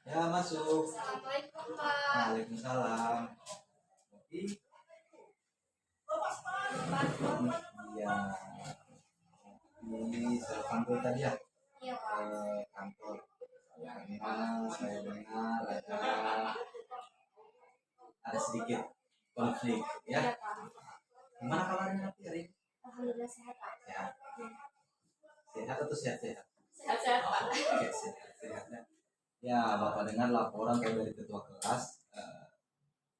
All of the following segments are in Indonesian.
Ya, masuk. Assalamualaikum, Pak. Waalaikumsalam. Iya. Ini saya panggil tadi ya. Iya, Pak. Kantor. Karena saya dengar ada sedikit konflik ya. Iya, Pak. Gimana kabarnya nanti hari ini? Alhamdulillah sehat, Pak. Sehat. Sehat atau sehat-sehat? Sehat-sehat, Pak. Oke, sehat-sehat ya. Ya, Bapak dengar laporan dari ketua kelas.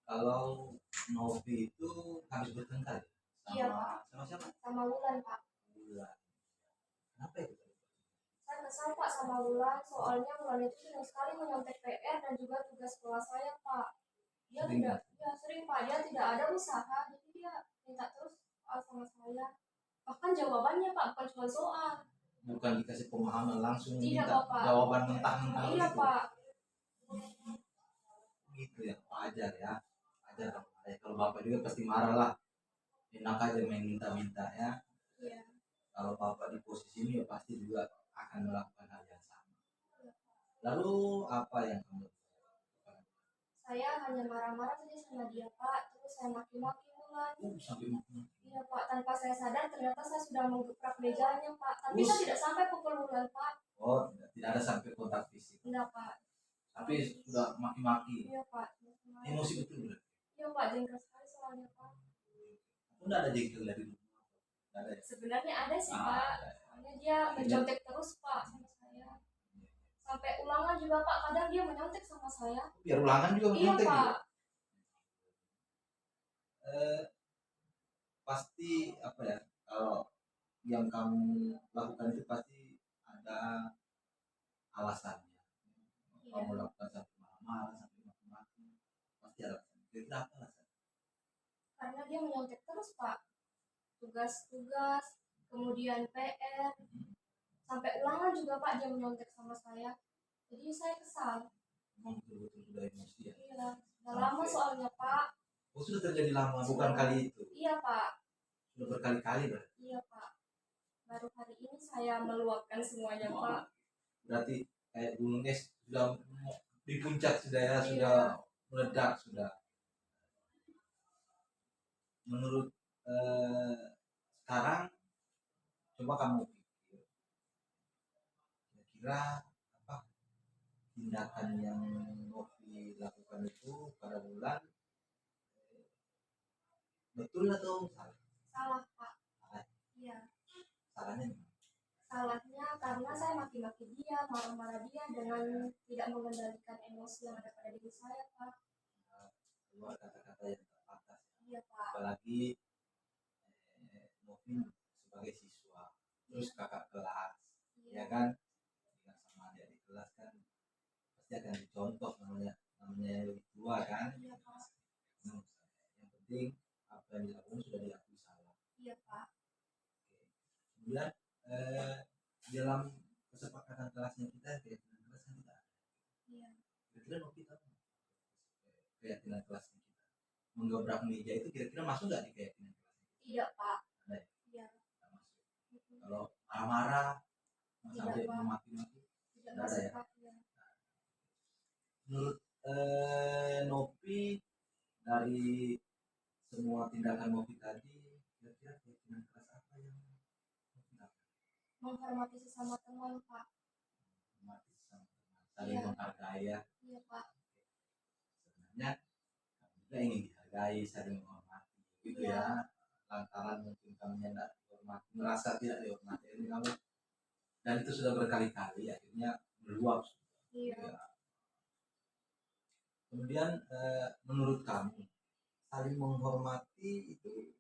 Kalau Novi itu habis bertengkar sama, Iya, Pak. sama siapa? Sama Wulan, Pak. Bulan. Kenapa itu? Saya kesal, Pak, sama Wulan. Soalnya Wulan itu sering sekali menyontek PR dan juga tugas kelas saya, Pak. Dia Sering, tidak, ya sering, Pak. Dia tidak ada usaha, jadi dia minta terus soal sama saya. Bahkan jawabannya, Pak, bukan cuma soal. Bukan dikasih pemahaman, langsung Tidak, minta Bapak. jawaban mentah-mentah Iya, gitu. Pak. Gitu ya, wajar ya. Wajar dong. Kalau Bapak juga pasti marah lah. Enak aja main minta-minta ya. Iya. Kalau Bapak di posisi ini ya pasti juga akan melakukan hal yang sama. Lalu apa yang kamu lakukan? Saya hanya marah-marah saja sama dia, Pak. Terus saya maki-maki Wulan. Sampai mati. Iya, Pak, tanpa saya sadar ternyata saya sudah menggebrak mejanya, Pak. Tapi saya tidak sampai pukul Wulan, Pak. Oh, tidak ada sampai kontak fisik. Enggak, Pak. Tapi sudah maki-maki. Iya, Pak. Emosi betul berarti. Iya, Pak, jengkel sekali soalnya, Pak. Udah ada jengkel dari dulu. Ada ya? Sebenarnya ada sih, Pak. Soalnya dia mencontek terus, Pak, sama saya. Sampai ulangan juga, Pak. Kadang dia menyontek sama saya. Biar ulangan juga Iya, menyontek Pak. gitu. Pasti apa ya, kalau yang kamu lakukan itu pasti ada alasannya. Iya. Kamu lakukan sampai marah-marah, sampai maki-maki, pasti ada alasan. Kira-kira apa alasan? Karena dia menyontek terus, Pak. Tugas-tugas, kemudian PR, sampai ulangan juga, Pak, dia menyontek sama saya. Jadi saya kesal. Memang betul-betul sudah emosi ya. Iya, udah lama soalnya, Pak. Oh, sudah terjadi lama, bukan kali itu. Iya, Pak. Sudah berkali-kali berarti. Iya, Pak. Baru hari ini saya meluapkan semuanya, Pak. Berarti kayak gunung es sudah di puncak sudah ya, Iya. sudah meledak sudah. Menurut sekarang coba kamu pikir, kira-kira apa tindakan yang Novi lakukan itu pada bulan betul atau salah? Salah, Pak. Salah. Iya. Salahnya gimana? Salahnya karena saya maki-maki dia, marah-marah dia dengan tidak mengendalikan emosi yang ada pada diri saya, Pak. Keluar kata-kata yang terbatas. Iya, Pak. Apalagi Novi sebagai siswa, terus kakak kelas, ya kan? Dengan sama adik di kelas kan pasti akan dicontoh namanya yang lebih tua kan? Iya, Pak. Yang penting apa yang dilakukan sudah diakui salah. Iya, Pak. Kemudian dalam kesepakatan kelasnya kita, keyakinan kelasnya kita. Iya. Kira-kira Novi tahu keyakinan kelasnya kita menggebrak meja itu kira-kira masuk nggak di keyakinan kelasnya? Tidak, Pak. Ada ya? Iya. Nggak masuk. Kalau marah-marah sampai Pak. memaki-maki Tidak ada masuk, ya? Pak. Iya. dari semua tindakan Novi tadi, kira-kira keyakinan keras apa yang Novi lakukan? Menghormati sesama teman, Pak. Menghormati sesama teman, saling Iya. menghargai ya. Iya, Pak. Sebenarnya kami juga ingin dihargai, saling menghormati gitu Iya. ya. Lantaran mungkin kami tidak dihormati, merasa tidak dihormati ini kami, dan itu sudah berkali-kali akhirnya meluap. Iya. Ya. Kemudian menurut kamu saling menghormati itu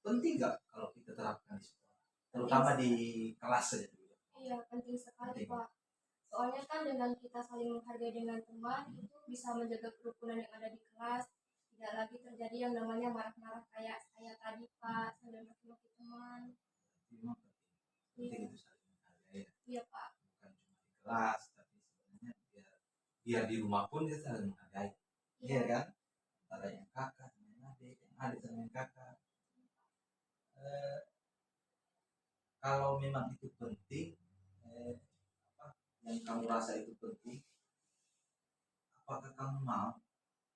penting nggak kalau kita terapkan di sekolah, terutama di kelas saja dulu? Iya, penting sekali, Penting. Pak. Soalnya kan dengan kita saling menghargai dengan teman, itu bisa menjaga kerukunan yang ada di kelas. Tidak lagi terjadi yang namanya marah-marah kayak saya tadi, Pak, sambil maki-maki teman. Memang penting itu saling menghargai ya. Iya, Pak. Bukan cuma di kelas, tapi sebenarnya biar di rumah pun kita saling menghargai. Iya Iya. kan? Antara yang kakak dengan adik, yang adik sama yang kakak. Kalau memang itu penting, apa yang kamu rasa itu penting, apakah kamu mau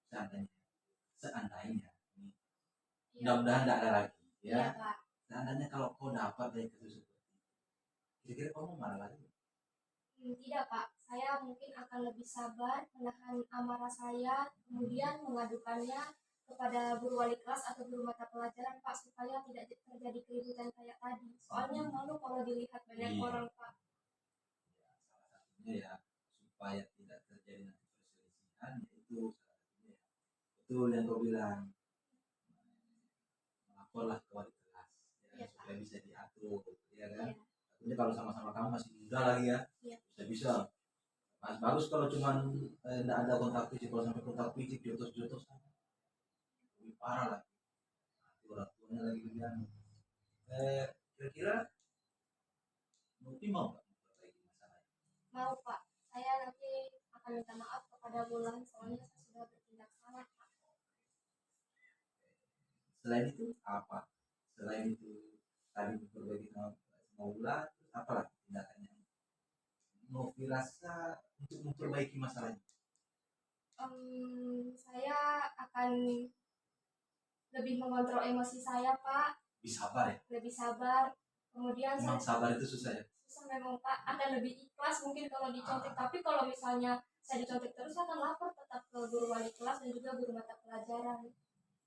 seandainya ini mudah-mudahan tidak ada lagi ya. Iya, Pak. Seandainya kalau kau dapat dari kasus seperti itu, kira-kira kamu mana lagi? Tidak, Pak. Saya mungkin akan lebih sabar menahan amarah saya, kemudian mengadukannya kepada guru wali kelas atau guru mata pelajaran, Pak, supaya tidak terjadi keributan kayak tadi. Soalnya malu kalau dilihat banyak Iya. orang, Pak. Ya, salah satunya ya supaya tidak terjadi nanti perselisihan, yaitu salah satunya ya. Betul yang kau bilang, melaporlah ke wali kelas ya, Iya, supaya bisa diatur ya kan. Iya. Tentunya kalau sama-sama kamu masih muda lagi ya, Iya. bisa mas bagus kalau cuman tidak ada kontak fisik. Kalau sampai kontak fisik jotos-jotos lebih parah lagi. Nanti orang tuanya lagi bilang, kira-kira Novi mau nggak memperbaiki masalah ini? Mau, Pak. Saya nanti akan minta maaf kepada Wulan, soalnya saya sudah bertindak salah, Pak. Selain itu apa? Selain itu tadi memperbaiki sama Wulan, terus apa lagi tindakannya Novi rasa untuk memperbaiki masalahnya? Saya akan lebih mengontrol emosi saya, Pak. Lebih sabar ya? Lebih sabar. Kemudian Memang sabar itu susah ya? susah memang, Pak. Akan lebih ikhlas mungkin kalau dicontek. Tapi kalau misalnya saya dicontek terus, saya akan lapor tetap ke guru wali kelas dan juga guru mata pelajaran.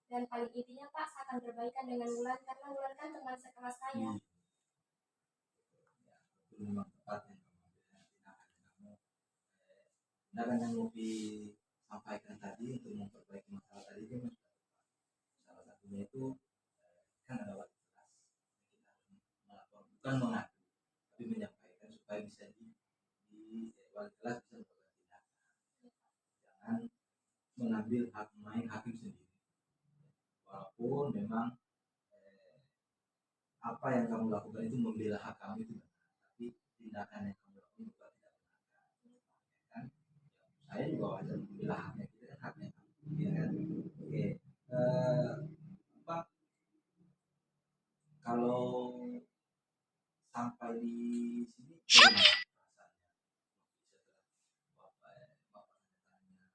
Dan paling intinya, Pak, saya akan berbaikan dengan Wulan karena Wulan kan teman sekelas saya. Ya, itu memang tepat yang kamu ambil tindakan kamu. Tindakan yang Novi sampaikan tadi untuk memperbaiki masalah tadi itu memang sudah tepat. Salah satunya itu kan ada wali kelas, kita harus melapor, bukan mengadu, tapi menyampaikan supaya bisa di wali kelas bisa melakukan tindakan. Jangan mengambil hak main hakim sendiri. Walaupun memang apa yang kamu lakukan itu membela hak kamu itu benar, tapi tindakan yang kamu lakukan juga tidak benar kan. Saya juga wajar membela haknya kita kan, haknya kamu ya kan. Oke, apa kalau sampai di sini bagaimana perasaannya setelah bapak tanya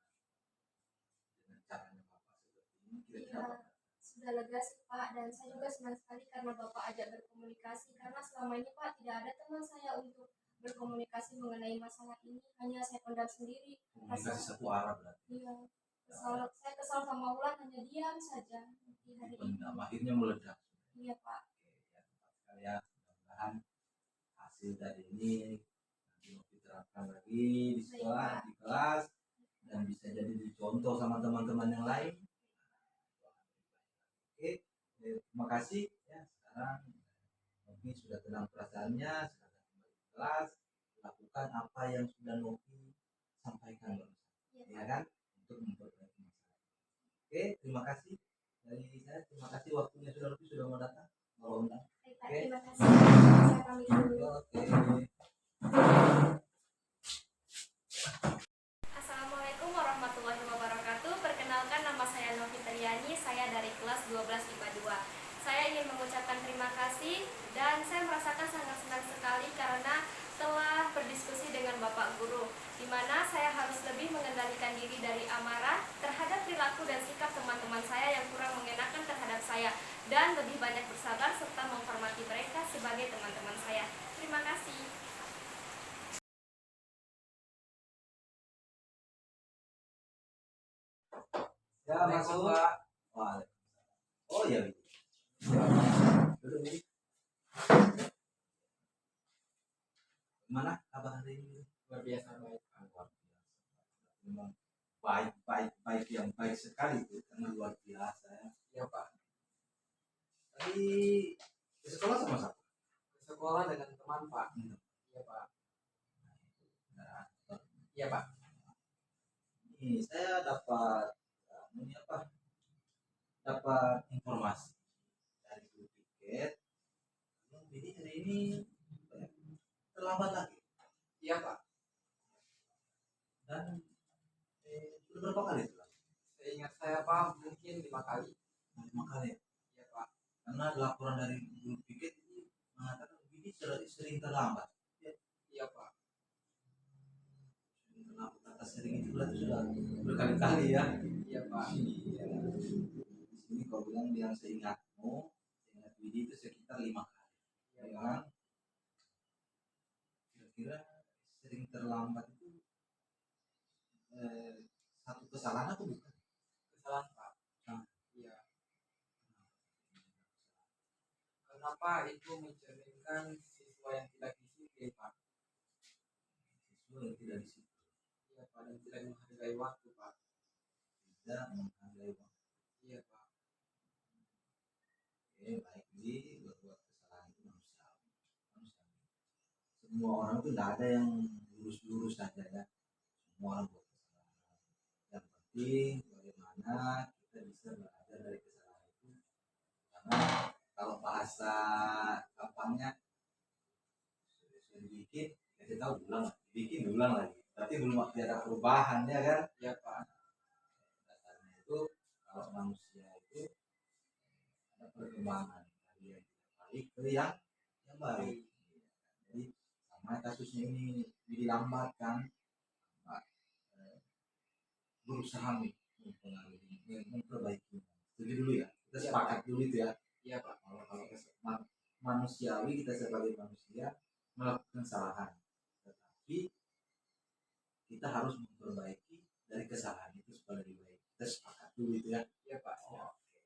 dengan caranya bapak seperti ini, kira-kira Iya, apa? sudah lega sih, Pak. Dan saya juga senang sekali karena Bapak ajak berkomunikasi. Karena selama ini, Pak, tidak ada teman saya untuk berkomunikasi mengenai masalah ini. Hanya saya pendam sendiri. Komunikasi satu arah berarti. Iya. Saya kesal sama Wulan, hanya diam saja di hari ini. Pendam akhirnya meledak. Iya, Pak. Oke, ya tepat sekali ya. Mudah-mudahan hasil dari ini nanti mau diterapkan lagi di sekolah, di kelas, dan bisa jadi dicontoh sama teman-teman yang lain. Oke, terima kasih ya. Sekarang Novi sudah tenang perasaannya, sekarang kembali ke kelas, lakukan apa yang sudah Novi sampaikan barusan, ya kan, untuk memperbaiki masalah. Oke, terima kasih dari saya. Terima kasih waktunya sudah lebih sudah mau datang, mau undang. Baik, Pak. Terima kasih. Saya pamit dulu. Oke. Assalamualaikum warahmatullahi wabarakatuh. Perkenalkan, nama saya Novi Triani. Saya dari kelas 12 IPA 2. Saya ingin mengucapkan terima kasih dan saya merasakan sangat senang sekali karena telah berdiskusi dengan Bapak Guru. Di di mana saya harus lebih mengendalikan diri dari amarah terhadap perilaku dan sikap teman-teman saya yang kurang mengenakan terhadap saya, dan lebih banyak bersabar serta menghormati mereka sebagai teman-teman saya. Terima kasih. Ya, masuk. Waalaikumsalam. Oh iya. Duduk, Bi. Gimana kabar hari ini? Luar biasa baik. Luar biasa. Memang baik yang baik sekali itu, karena luar biasa ya. Iya Pak. Tadi ke sekolah sama siapa? Ke sekolah dengan teman Pak. Iya Pak. Nah, Iya Pak. ini saya dapat ini apa? Dapat informasi dari Blue Ticket. Jadi hari ini terlambat lagi. Iya Pak. Dan sudah berapa kali itu? Seingat saya Pak mungkin 5 kali. 5 kali. Iya Pak. Karena laporan dari Blue Ticket mengatakan ini sering terlambat. Iya Pak. Sering terlambat, kata sering itu berarti sudah berkali-kali ya. Iya Pak. Iya. Di sini kau bilang yang seingat Widi itu sekitar 5 kali. Iya Ya Pak. kan? Kira-kira sering terlambat itu satu kesalahan atau bukan? Kesalahan Pak. Nah. Iya. Kenapa itu mencerminkan siswa yang tidak disiplin Pak? Siswa yang tidak disiplin. Iya Pak, dan tidak menghargai waktu Pak. Tidak menghargai waktu. Iya Pak. Oke, baik, jadi berbuat kesalahan itu manusiawi. Semua orang itu tidak ada yang lurus-lurus saja ya. Semua orang buat kesalahan. Yang penting bagaimana kita bisa belajar dari kesalahan itu. Karena kalau bahasa gampangnya sudah bikin, kita tahu ulang, bikin ulang lagi. Tapi belum ada perubahan ya kan? Iya Pak. Dasarnya itu kalau manusia itu ada perkembangan dari yang tidak baik ke yang baik. Jadi sama kasusnya ini dilambatkan, berusaha memperbaiki. Setuju dulu ya, kita sepakat dulu itu ya. Iya Pak. Kalau manusiawi, kita sebagai manusia melakukan kesalahan, tetapi kita harus memperbaiki dari kesalahan itu supaya lebih baik. Kita sepakat dulu itu ya. Iya Pak. Oh, oke.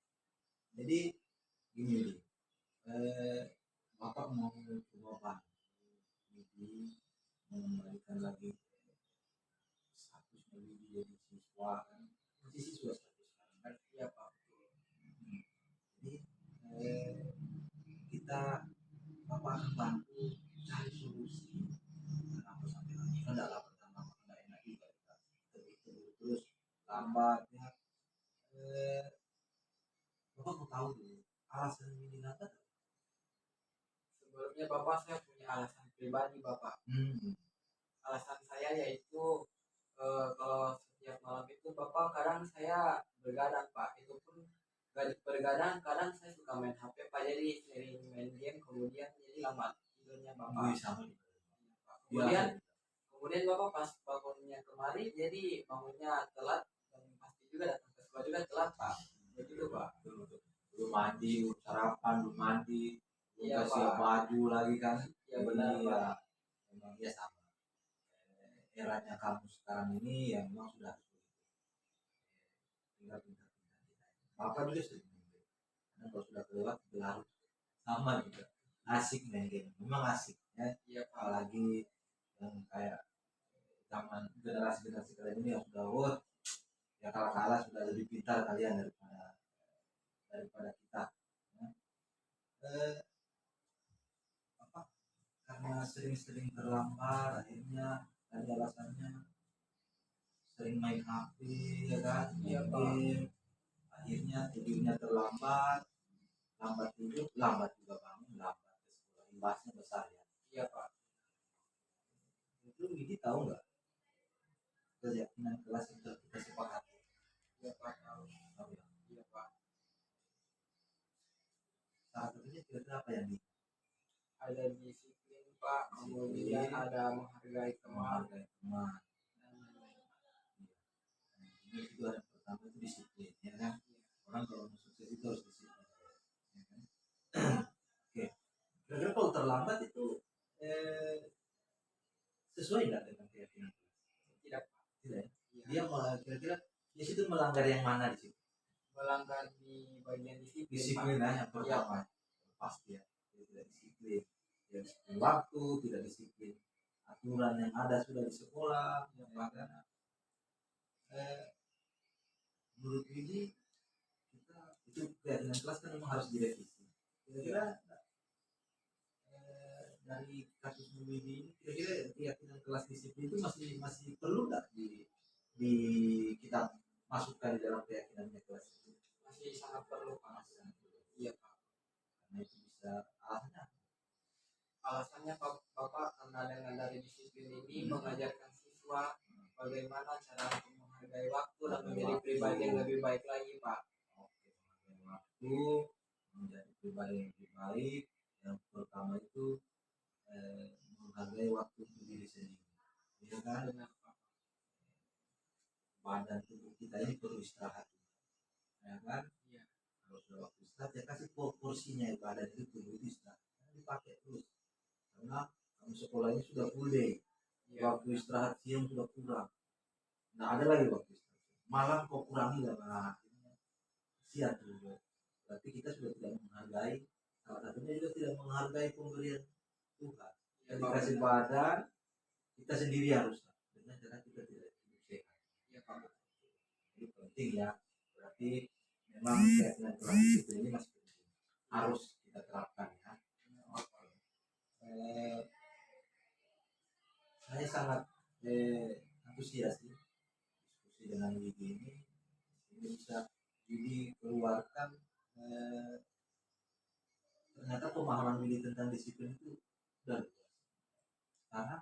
Jadi gini, Bapak mau coba jadi mengembalikan lagi status jadi siswa kan, masih siswa status kan. Iya Pak. Jadi kita Bapak akan bantu cari solusi kenapa sampai lagi kan dalam pertama nggak enak juga kita terus lambat ya. Bapak mau tahu dulu alasan ini kenapa? Sebelumnya Bapak, saya punya alasan pribadi Bapak. Alasan saya yaitu kalau setiap malam itu Bapak, kadang saya bergadang Pak. Itu pun bergadang, kadang saya suka main HP Pak, jadi sering main game, kemudian jadi lambat tidurnya Bapak. Kemudian Bapak pas bangunnya kemari, jadi bangunnya telat, dan pasti juga datang ke sekolah juga telat Pak. Begitu Pak. Belum mandi, belum sarapan, belum mandi, belum Iya, kasih Pak. baju lagi kan. Iya benar Pak. Memang dia sama. Eranya kamu sekarang ini yang memang sudah tinggal pintar-pintar kita. Bapak juga sering main game. Karena kalau sudah kelewat berlarut sama juga. Asik main game, memang asik ya. Iya Pak. Apalagi yang kayak zaman generasi kalian ini yang sudah ya kalah sudah lebih pintar kalian daripada kita ya. Karena sering-sering terlambat, akhirnya ada alasannya sering main HP ya kan, Iya, game, akhirnya tidurnya terlambat, lambat tidur, lambat juga bangun, lambat ke sekolah, imbasnya besar ya. Iya Pak. Itu Widi tahu nggak keyakinan kelas itu kita sepakati? Iya Pak. Tahu ya. Iya Pak. Salah satunya kira-kira apa yang Ada disiplin Pak, kemudian ada menghargai teman. dia kira-kira di situ melanggar yang mana di situ? Melanggar di bagian disiplin, Disiplin Pak. yang pertama pasti ya, dia tidak disiplin, dia disiplin waktu, tidak disiplin aturan yang ada sudah di sekolah, ya kan? Menurut ini kita itu keyakinan kelas kan memang harus direvisi. Kira-kira dari kasus Widi ini, kira-kira keyakinan kelas disiplin itu masih perlu nggak di kita masukkan di dalam keyakinannya kelas itu? Masih sangat perlu, Pak. Iya, Pak. Karena itu bisa Alasannya Bapak karena dengan dari disiplin ini mengajarkan siswa bagaimana cara untuk menghargai waktu dan menjadi pribadi yang lebih baik lagi, Pak. oke, menghargai waktu, menjadi pribadi yang lebih baik. Yang pertama itu menghargai waktu untuk diri sendiri, ya kan? Benar, Pak. Badan tubuh kita ini perlu istirahat, ya kan? Iya. Kalau sudah waktu istirahat ya kasih porsinya, badan itu tubuh itu istirahat, jangan dipakai terus. Karena kamu sekolahnya sudah full day, Iya. waktu istirahat siang sudah kurang, nggak ada lagi waktu istirahat malam kok kurangi lah, nah akhirnya kasihan juga. Berarti kita sudah tidak menghargai, salah satunya juga tidak menghargai pemberian Tuhan. Iya, Yang Pak. dikasih badan kita sendiri harus dengan cara kita tidak hidup sehat. Iya, Pak. Itu penting ya. Berarti memang keyakinan kelas disiplin ini masih penting, harus kita terapkan ya. Saya sangat antusias diskusi dengan Widi ini bisa Widi keluarkan ternyata pemahaman Widi tentang disiplin itu sudah luas. Karena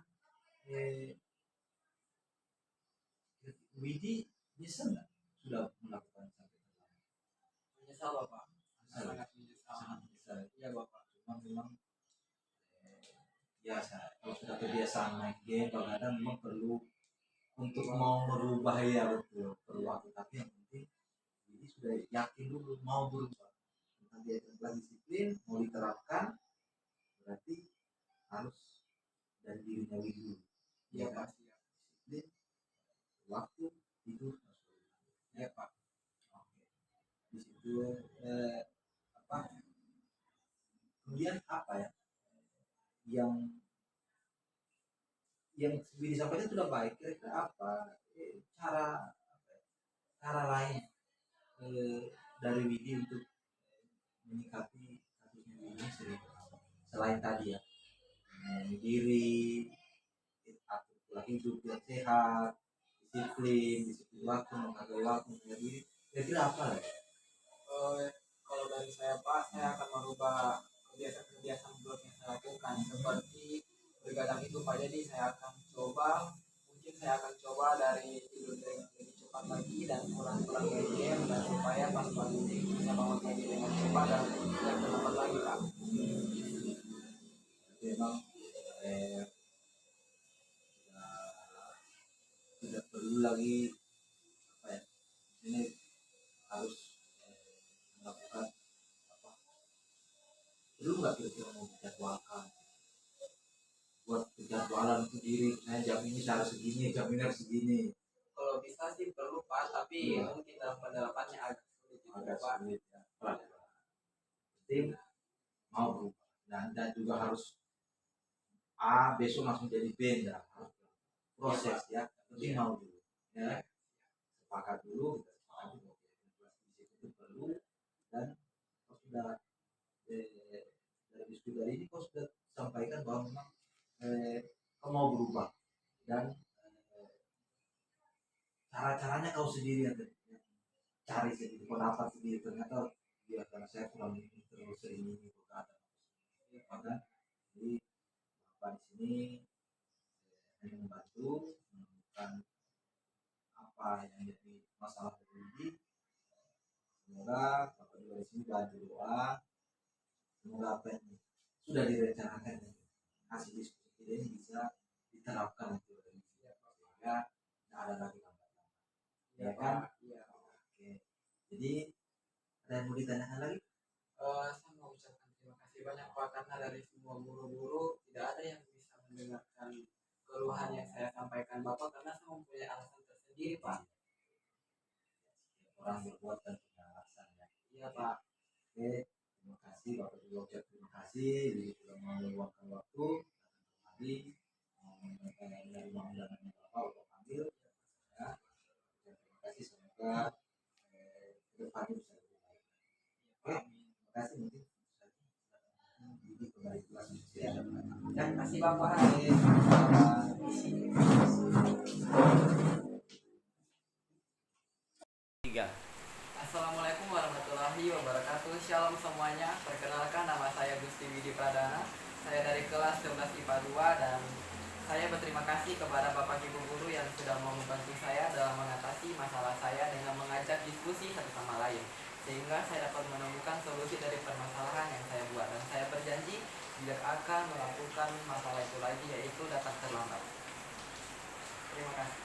Widi bisa nggak sudah melakukan sampai sekarang? Menyesal, Bapak. Sangat menyesal. Sangat bisa. Iya, Bapak. Cuma memang biasa kalau sudah kebiasaan main game kadang memang perlu untuk mau merubah, ya betul, perlu waktu, tapi yang penting ini sudah yakin dulu mau berubah tentang dia tentang disiplin mau diterapkan, berarti harus dari dirinya dulu. Iya, kan? Pak. Siap. Disiplin waktu itu harus berubah. Iya, Pak. Oke, di situ apa kemudian apa ya yang disampaikan sudah baik, kira-kira apa cara lain dari Widi untuk menyikapi kasusnya ini selain tadi ya diri, atur pola hidup yang sehat, disiplin waktu, menghargai waktu, menghargai diri, kira-kira apa ya? Kalau dari saya, Pak, saya akan merubah kebiasaan-kebiasaan buruk yang saya lakukan seperti bergadang itu, Pak. Jadi saya akan coba dari tidur lebih cepat lagi dan kurang-kurang main game, dan supaya pas pagi bisa bangun pagi dengan cepat dan tidak terlambat lagi, Pak. Jadi memang tidak perlu lagi apa ya, ini harus melakukan apa, perlu nggak kira-kira mau dijadwalkan buat kejadwalan untuk diri, saya jam ini harus segini, jam ini harus segini. Kalau bisa sih perlu, Pak, tapi mungkin dalam penerapannya agak sulit itu, Agak Pak. sulit ya. Penting mau berubah dan juga harus A besok langsung jadi B, enggak, harus proses ya. Penting mau dulu ya, sepakat dulu, kita sepakat dulu itu perlu. Dan kau sudah dari diskusi dari ini kau sudah sampaikan bahwa memang kau mau berubah dan cara-caranya kau sendiri yang cari sendiri, pendapat sendiri, ternyata dia karena saya kurang terus ini berkata maka jadi Bapak di sini hanya membantu menemukan apa yang jadi masalah dari ini. Semoga Bapak juga di sini bantu doa, semoga apa yang sudah direncanakan hasil diskusi ini bisa diterapkan itu sehingga tidak ada lagi lambat-lambat, ya kan? Iya. Oke, jadi ada yang mau ditanyakan lagi? Saya mau ucapkan terima kasih banyak, Pak, karena dari semua guru-guru tidak ada yang bisa mendengarkan keluhan yang saya sampaikan Bapak, karena saya mempunyai alasan tersendiri sendiri Pak. Orang berbuat dan punya alasan ya. Iya Pak. Oke, terima kasih Bapak juga ucap terima kasih sudah mau meluangkan waktu datang kemari menerima undangannya Bapak untuk ambil ya. Terima kasih, semoga ke depannya bisa lebih baik. Oke, terima kasih, mungkin ini kembali ke kelas ya. Terima kasih Bapak. Oke, selamat. Assalamualaikum warahmatullahi wabarakatuh. Shalom semuanya. Perkenalkan, nama saya Gusti Widi Pradana. Saya dari kelas 11 IPA 2 dan saya berterima kasih kepada Bapak Ibu guru yang sudah mau membantu saya dalam mengatasi masalah saya dengan mengajak diskusi satu sama lain, sehingga saya dapat menemukan solusi dari permasalahan yang saya buat, dan saya berjanji tidak akan melakukan masalah itu lagi, yaitu datang terlambat. Terima kasih.